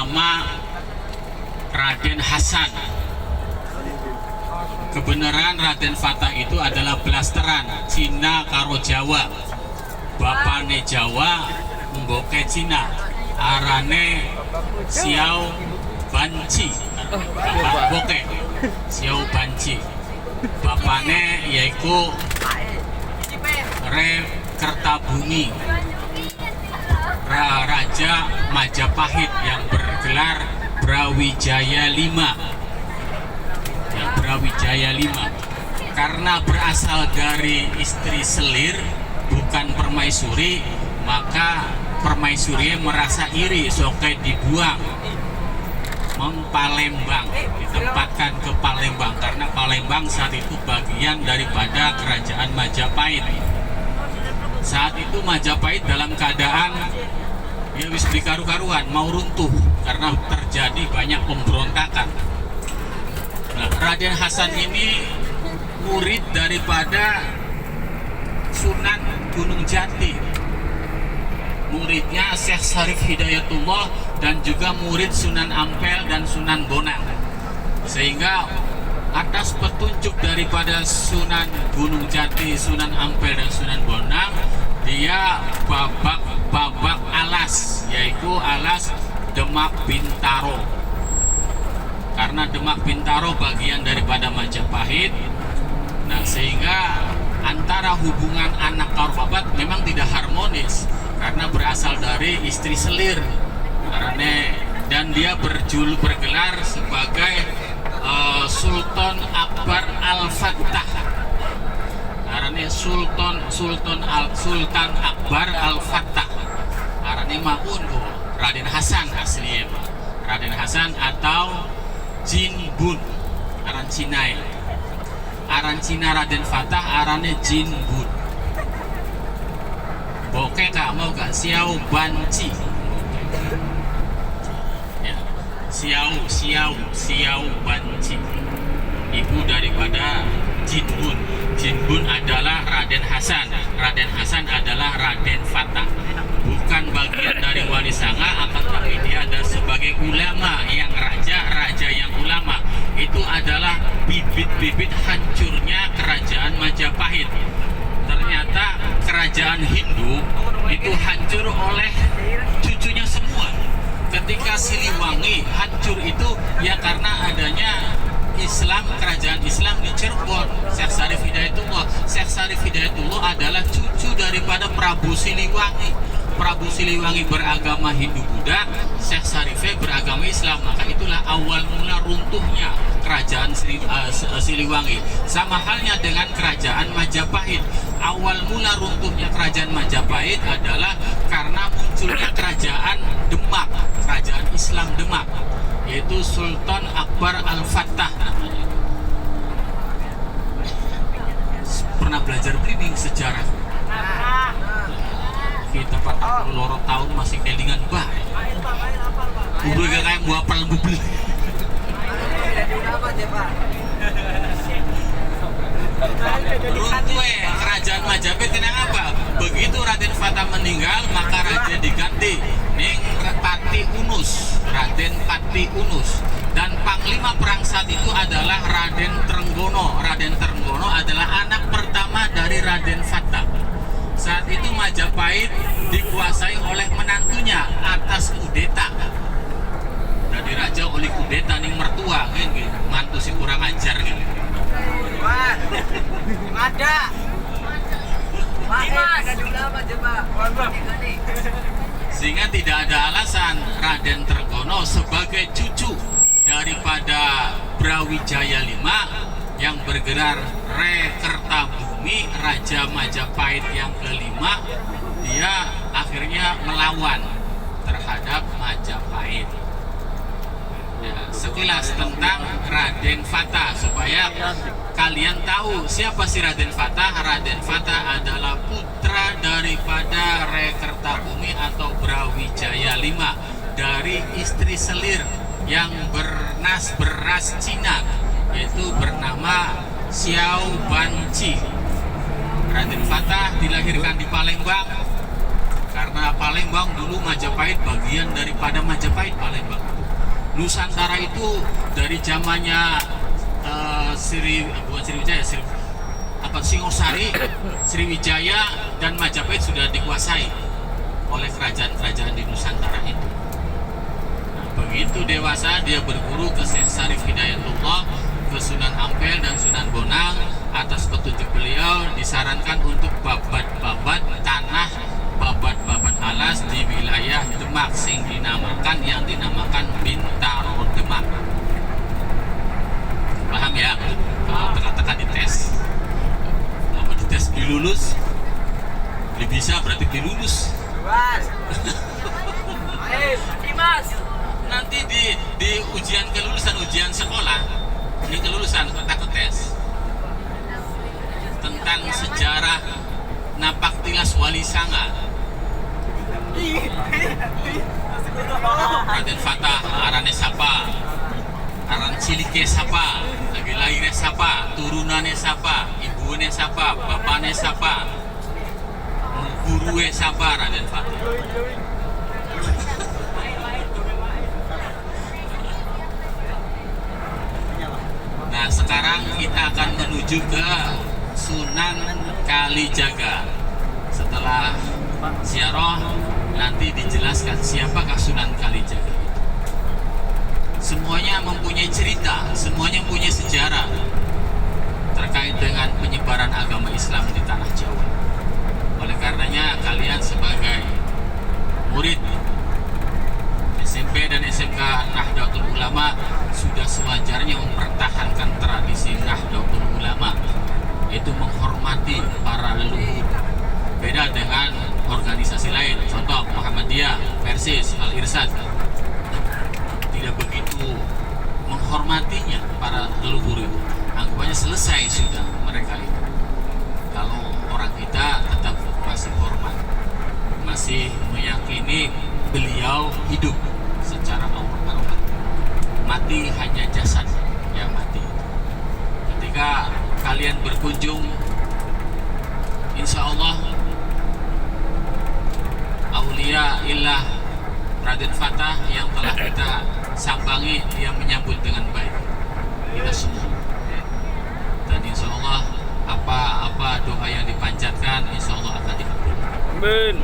bernama Raden Hasan. Kebenaran Raden Fatah itu adalah blasteran Cina karo Jawa. Bapane Jawa, mboke Cina. Arane Xiao Banci. Bapak boke Xiao Banci. Bapane yaiku Re Kertabumi, Raja Majapahit yang bergelar Brawijaya V. Brawijaya V karena berasal dari istri selir bukan permaisuri, maka permaisuri merasa iri, sokai dibuang Palembang, ditempatkan ke Palembang karena Palembang saat itu bagian daripada kerajaan Majapahit. Saat itu Majapahit dalam keadaan ya wis karu-karuan, mau runtuh karena terjadi banyak pemberontakan. Nah, Raden Hasan ini murid daripada Sunan Gunung Jati, muridnya Syekh Syarif Hidayatullah, dan juga murid Sunan Ampel dan Sunan Bonang. Sehingga atas petunjuk daripada Sunan Gunung Jati, Sunan Ampel dan Sunan Bonang, dia babak alas, yaitu alas Demak Bintaro. Karena Demak Bintaro bagian daripada Majapahit, nah sehingga antara hubungan anak karo babat memang tidak harmonis karena berasal dari istri selir. Dan dia bergelar sebagai Sultan Akbar Al-Fattah. Karena Sultan Akbar Al-Fattah. Karena maun Raden Hasan aslinya. Raden Hasan atau Jin Bun. Aran Cina. Aran Cina Raden Fatah arane Jin Bun. Boke kak mau gak Xiao Banci. Xiao Banci, ibu daripada Jin Bun. Jin Bun adalah Raden Hasan. Raden Hasan adalah Raden Fatah. Bukan bagian dari Wali Sanga, akan tetapi dia ada sebagai ulama yang raja yang ulama. Itu adalah bibit-bibit hancurnya kerajaan Majapahit. Ternyata kerajaan Hindu itu hancur oleh cucunya semua. Ketika Siliwangi hancur itu ya karena adanya Islam, kerajaan Islam di Cirebon. Syekh Syarif Hidayatullah. Syekh Syarif Hidayatullah adalah cucu daripada Prabu Siliwangi. Prabu Siliwangi beragama Hindu Buddha, Syekh Syarifnya beragama Islam. Maka itulah awal mula runtuhnya kerajaan Siliwangi. Sama halnya dengan kerajaan Majapahit. Awal mula runtuhnya kerajaan Majapahit adalah karena munculnya kerajaan Demak, kerajaan Islam Demak, yaitu Sultan Akbar Al-Fattah namanya. Pernah belajar briefing sejarah? Kita 40 loro tahun masih kelingan bah. Udah gak kayak mau apal bubli. Runtuh kerajaan Majapahit kenapa? Begitu Raden Fatah meninggal, maka raja diganti ning Pati Unus, Raden Pati Unus. Dan panglima perang saat itu adalah Raden Trenggono. Raden Trenggono adalah anak pertama dari Raden Fatah. Saat itu Majapahit dikuasai oleh menantunya atas kudeta. Jadi raja oleh kudeta ning mertua kan gitu. Mantu si kurang ajar gitu. Wah. Ada. Mas, ada juga apa coba? Sehingga tidak ada alasan Raden Trenggono sebagai cucu daripada Brawijaya V yang bergelar Re Kertabumi, Raja Majapahit yang kelima, dia akhirnya melawan terhadap Majapahit. Ya, sekilas tentang Raden Fatah supaya kalian tahu siapa si Raden Fatah. Raden Fatah adalah putra daripada Re Kertabumi atau Brawijaya V dari istri selir yang beras Cina, yaitu bernama Xiao Banci. Raden Fatah dilahirkan di Palembang karena Palembang dulu Majapahit bagian daripada Majapahit Palembang. Nusantara itu dari zamannya bukan Sriwijaya, Singosari, Sriwijaya dan Majapahit sudah dikuasai oleh kerajaan-kerajaan di Nusantara itu. Nah, begitu dewasa dia berguru ke Syekh Syarif Hidayatullah, ke Sunan Ampel dan Sunan Bonang. Atas petunjuk beliau disarankan untuk babat-babat tanah, babat-babat alas di wilayah Demak yang dinamakan Bintaro Demak. Paham ya? Kalau teka-teka dites, apa dites dilulus, bisa berarti dilulus. Mas. Mas. Nanti di ujian kelulusan, ujian sekolah, ini kelulusan takut tes tentang sejarah Napaktilas Wali Sanga, Raden Fatah arane sapa, aran cilike sapa, lagi lahirnya sapa, turunannya sapa, ibunya sapa, bapaknya sapa, gurunya sapa, Raden Fatah. Nah, sekarang kita akan menuju ke Sunan Kalijaga. Setelah ziarah nanti dijelaskan siapakah Sunan Kalijaga itu. Semuanya mempunyai cerita, semuanya mempunyai sejarah terkait dengan penyebaran agama Islam di tanah Jawa. Oleh karenanya kalian sebagai murid SMP dan SMK Nahdlatul Ulama sudah sewajarnya mempertahankan tradisi Nahdlatul Ulama, yaitu menghormati para leluhur. Beda dengan organisasi lain, contoh Muhammadiyah, Persis, Al-Irsyad, tidak begitu menghormatinya para leluhur itu. Anggapannya selesai sudah mereka itu. Kalau orang kita tetap masih hormat, masih meyakini beliau hidup secara aurat. Mati hanya jasad yang mati. Ketika kalian berkunjung, insya Allah Aulia Illah Raden Fatah yang telah kita sambangi, dia menyambut dengan baik kita semua. Dan insya Allah apa-apa doa yang dipanjatkan insya Allah akan dikabulkan. Amin.